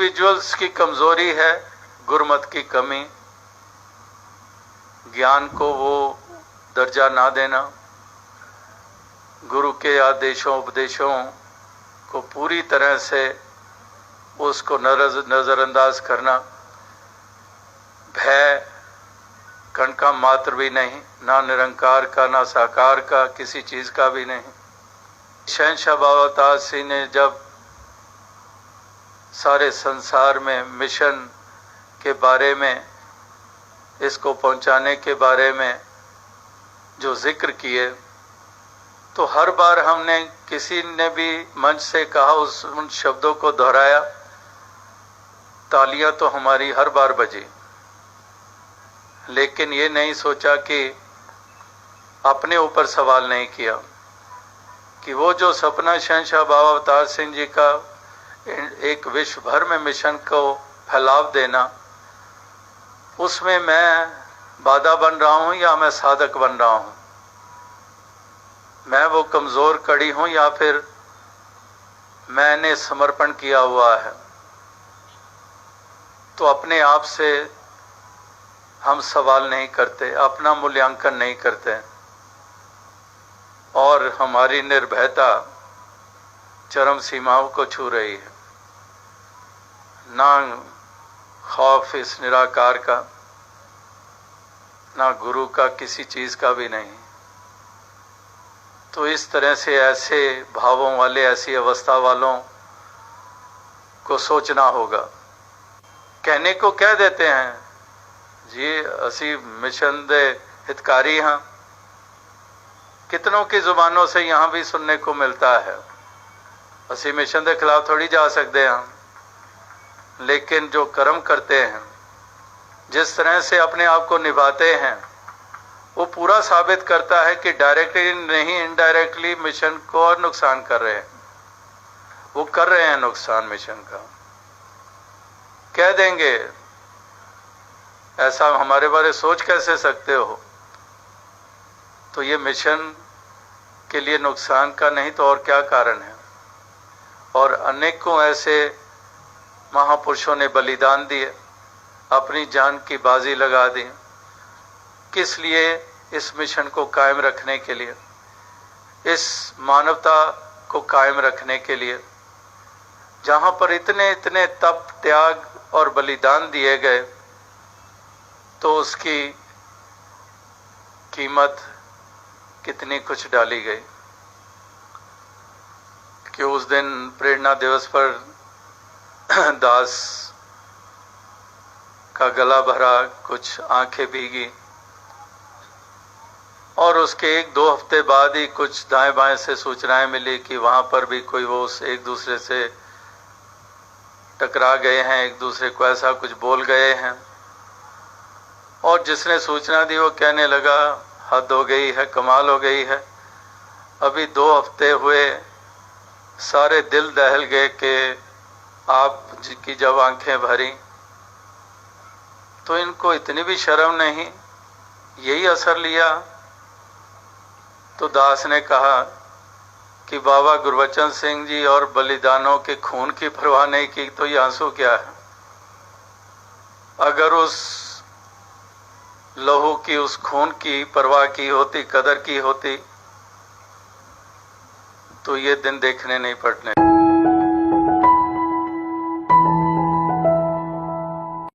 Individuals की कमज़ोरी है गुरमत की कमी, ज्ञान को वो दर्जा ना देना, गुरु के आदेशों उपदेशों को पूरी तरह से उसको नज़रअंदाज करना, भय कण का मात्र भी नहीं, ना निरंकार का ना साकार का, किसी चीज़ का भी नहीं। शहंशाह बाबा ताज सिंह ने जब सारे संसार में मिशन के बारे में, इसको पहुंचाने के बारे में जो जिक्र किए, तो हर बार हमने किसी ने भी मंच से कहा, उन शब्दों को दोहराया, तालियां तो हमारी हर बार बजी, लेकिन ये नहीं सोचा कि अपने ऊपर सवाल नहीं किया कि वो जो सपना शहंशाह बाबा अवतार सिंह जी का एक विश्व भर में मिशन को फैलाव देना, उसमें मैं बाधा बन रहा हूं या मैं साधक बन रहा हूं, मैं वो कमज़ोर कड़ी हूं या फिर मैंने समर्पण किया हुआ है। तो अपने आप से हम सवाल नहीं करते, अपना मूल्यांकन नहीं करते, और हमारी निर्भयता चरम सीमाओं को छू रही है। ना खौफ इस निराकार का, ना गुरु का, किसी चीज़ का भी नहीं। तो इस तरह से ऐसे भावों वाले, ऐसी अवस्था वालों को सोचना होगा। कहने को कह देते हैं जी असी मिशन दे हितकारी हाँ, कितनों की जुबानों से यहाँ भी सुनने को मिलता है। असी मिशन के खिलाफ थोड़ी जा सकते हैं, लेकिन जो कर्म करते हैं, जिस तरह से अपने आप को निभाते हैं, वो पूरा साबित करता है कि डायरेक्टली नहीं इनडायरेक्टली मिशन को और नुकसान कर रहे हैं। वो कर रहे हैं नुकसान मिशन का। कह देंगे ऐसा हमारे बारे सोच कैसे सकते हो, तो ये मिशन के लिए नुकसान का नहीं तो और क्या कारण है। और अनेकों ऐसे महापुरुषों ने बलिदान दिए, अपनी जान की बाजी लगा दी, किस लिए? इस मिशन को कायम रखने के लिए, इस मानवता को कायम रखने के लिए। जहाँ पर इतने इतने तप, त्याग और बलिदान दिए गए, तो उसकी कीमत कितनी कुछ डाली गई कि उस दिन प्रेरणा दिवस पर दास का गला भरा, कुछ आंखें भीगी, और उसके 1-2 हफ्ते बाद ही कुछ दाएं बाएं से सूचनाएं मिली कि वहां पर भी कोई वो एक दूसरे से टकरा गए हैं, एक दूसरे को ऐसा कुछ बोल गए हैं। और जिसने सूचना दी वो कहने लगा हद हो गई है, कमाल हो गई है, अभी 2 हफ्ते हुए, सारे दिल दहल गए कि आप की जब आंखें भरी, तो इनको इतनी भी शर्म नहीं, यही असर लिया। तो दास ने कहा कि बाबा गुरबचन सिंह जी और बलिदानों के खून की परवाह नहीं की, तो ये आंसू क्या है? अगर उस लहू की, उस खून की परवाह की होती, कदर की होती, तो ये दिन देखने नहीं पड़ने।